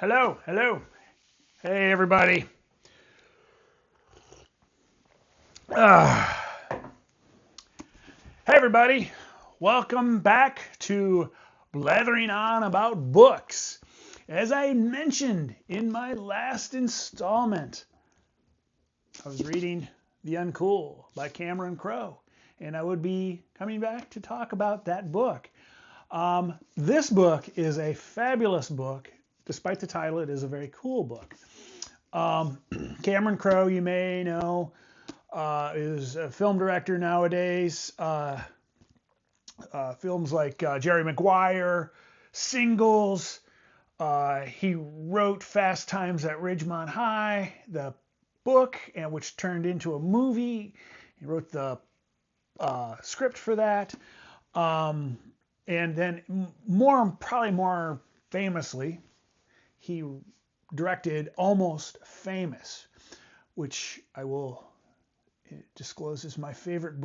Hello, hello. Hey, everybody. Uh, hey, everybody. Welcome back to Blathering On About Books. As I mentioned in my last installment, I was reading The Uncool by Cameron Crowe, and I would be coming back to talk about that book. This book is a fabulous book. Despite the title, it is a very cool book. Cameron Crowe, you may know, is a film director nowadays. Films like Jerry Maguire, Singles. He wrote Fast Times at Ridgemont High, the book, and which turned into a movie. He wrote the script for that. And then probably more famously, he directed Almost Famous, which I will disclose is my favorite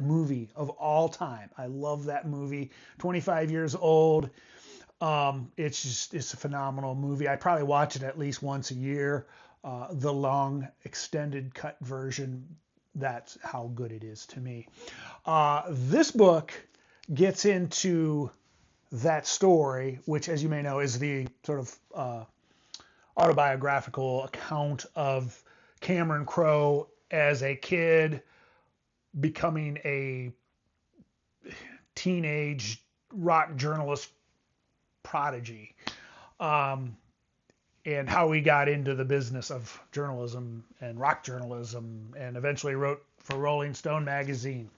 movie of all time. I love that movie. 25 years old. It's a phenomenal movie. I probably watch it at least once a year. The long extended cut version, that's how good it is to me. This book gets into that story, which, as you may know, is the sort of autobiographical account of Cameron Crowe as a kid becoming a teenage rock journalist prodigy, and how he got into the business of journalism and rock journalism, and eventually wrote for Rolling Stone magazine.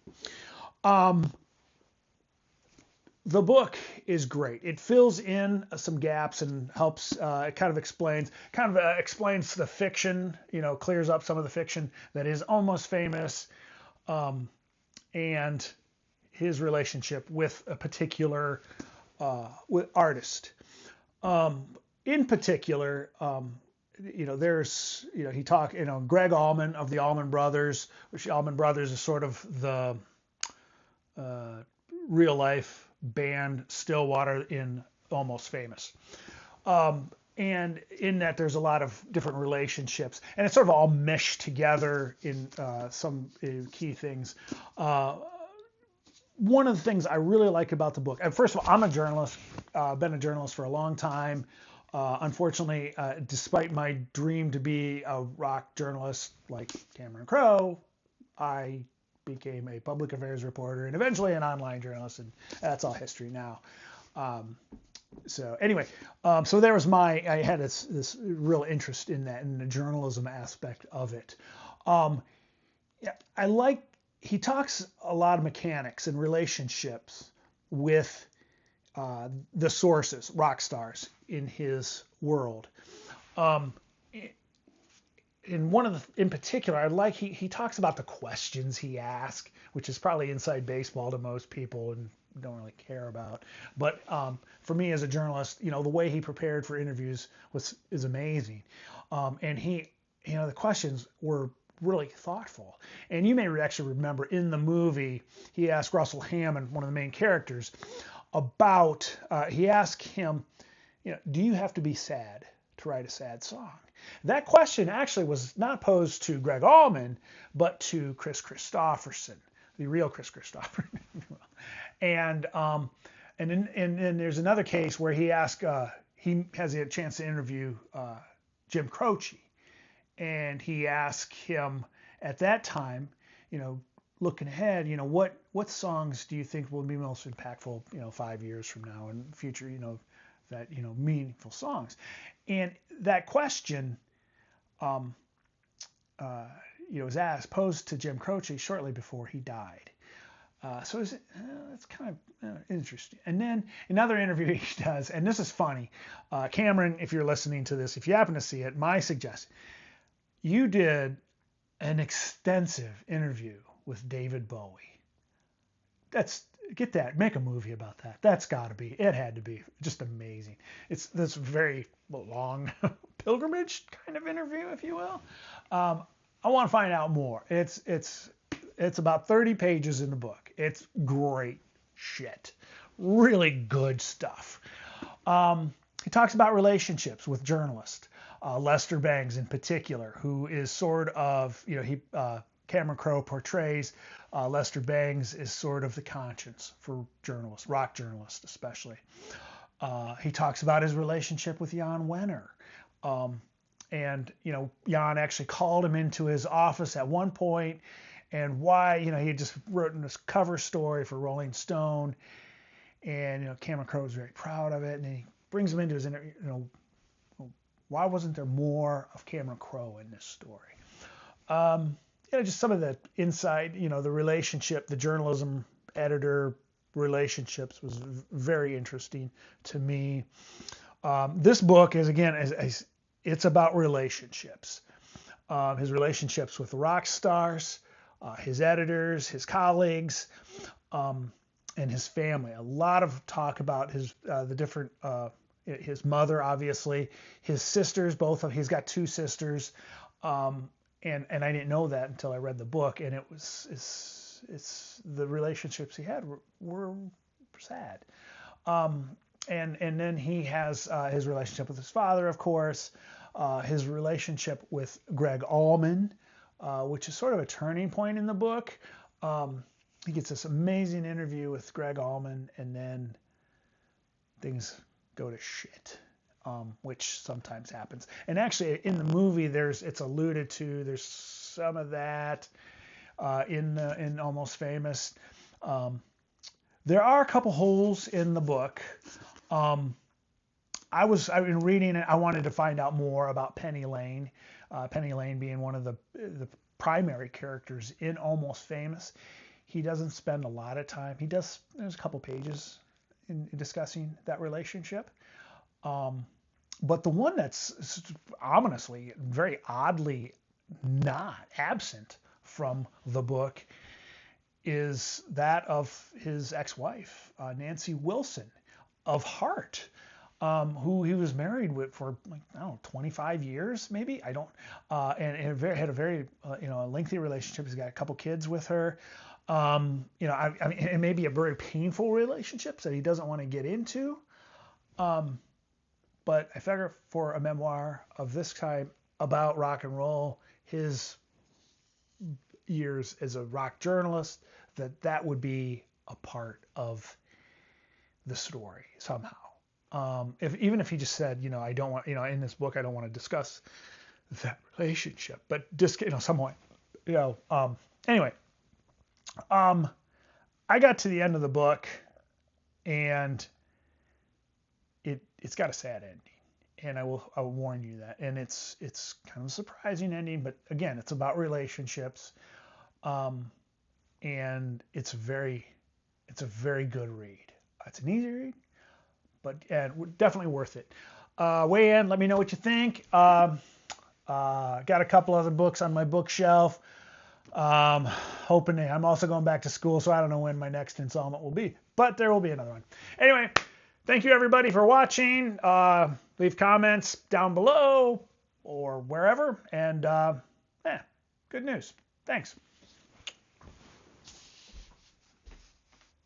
The book is great. It fills in some gaps and helps. It kind of explains the fiction. Clears up some of the fiction that is Almost Famous, and his relationship with a particular with artist. In particular, there's he talked. Greg Allman of the Allman Brothers, which the Allman Brothers is sort of the real life band Stillwater in Almost Famous. And in that there's a lot of different relationships, and it's sort of all meshed together in some key things. One of the things I really like about the book, and first of all, I'm a journalist, been a journalist for a long time. Unfortunately, despite my dream to be a rock journalist like Cameron Crowe, I became a public affairs reporter and eventually an online journalist, and that's all history now. So anyway, so there was I had this real interest in that, in the journalism aspect of it. He talks a lot of mechanics and relationships with the sources, rock stars in his world. In particular, he talks about the questions he asked, which is probably inside baseball to most people and don't really care about. But for me as a journalist, the way he prepared for interviews is amazing. And the questions were really thoughtful. And you may actually remember in the movie, he asked Russell Hammond, one of the main characters, about, he asked him, do you have to be sad to write a sad song? That question actually was not posed to Greg Allman, but to Chris Christopherson, the real Chris Christopherson. And then there's another case where he asked, he has a chance to interview Jim Croce, and he asked him at that time, looking ahead, what songs do you think will be most impactful, 5 years from now and future, that meaningful songs. And that question was posed to Jim Croce shortly before he died. So it's kind of interesting. And then another interview he does, and this is funny. Cameron, if you're listening to this, if you happen to see it, my suggestion, you did an extensive interview with David Bowie. Get that, make a movie about that. It had to be just amazing. It's this very long pilgrimage kind of interview, if you will. I want to find out more. It's about 30 pages in the book. It's great shit. Really good stuff. He talks about relationships with journalists, Lester Bangs in particular, who is sort of, Cameron Crowe portrays Lester Bangs is sort of the conscience for journalists, rock journalists especially. He talks about his relationship with Jan Wenner. And Jan actually called him into his office at one point, and why, he had just written this cover story for Rolling Stone, and Cameron Crowe was very proud of it, and he brings him into his interview. Why wasn't there more of Cameron Crowe in this story? Just some of the inside, the relationship, the journalism editor relationships was very interesting to me. This book is, again, it's about relationships. His relationships with rock stars, his editors, his colleagues, and his family. A lot of talk about the different, his mother, obviously, his sisters, he's got two sisters. And I didn't know that until I read the book, and it's the relationships he had were sad. And then he has his relationship with his father, of course, his relationship with Greg Allman, which is sort of a turning point in the book. He gets this amazing interview with Greg Allman, and then things go to shit. Which sometimes happens. And actually, in the movie, it's alluded to. There's some of that in Almost Famous. There are a couple holes in the book. I've been reading it. I wanted to find out more about Penny Lane. Penny Lane being one of the primary characters in Almost Famous. He doesn't spend a lot of time. There's a couple pages in discussing that relationship. But the one that's ominously, very oddly not absent from the book is that of his ex-wife, Nancy Wilson of Heart, who he was married with for 25 years, maybe. I don't, and had a very, lengthy relationship. He's got a couple kids with her. I mean, it may be a very painful relationship that he doesn't want to get into. But I figure for a memoir of this kind about rock and roll, his years as a rock journalist, that would be a part of the story somehow. Even if he just said, I don't want, in this book, I don't want to discuss that relationship, but just, somewhat, anyway, I got to the end of the book, and it's got a sad ending, and I'll warn you that. And it's kind of a surprising ending, but again, it's about relationships, and it's a very good read. It's an easy read, but definitely worth it. Weigh in, let me know what you think. Got a couple other books on my bookshelf. I'm also going back to school, so I don't know when my next installment will be, but there will be another one. Anyway. Thank you, everybody, for watching. Leave comments down below or wherever. And, good news. Thanks.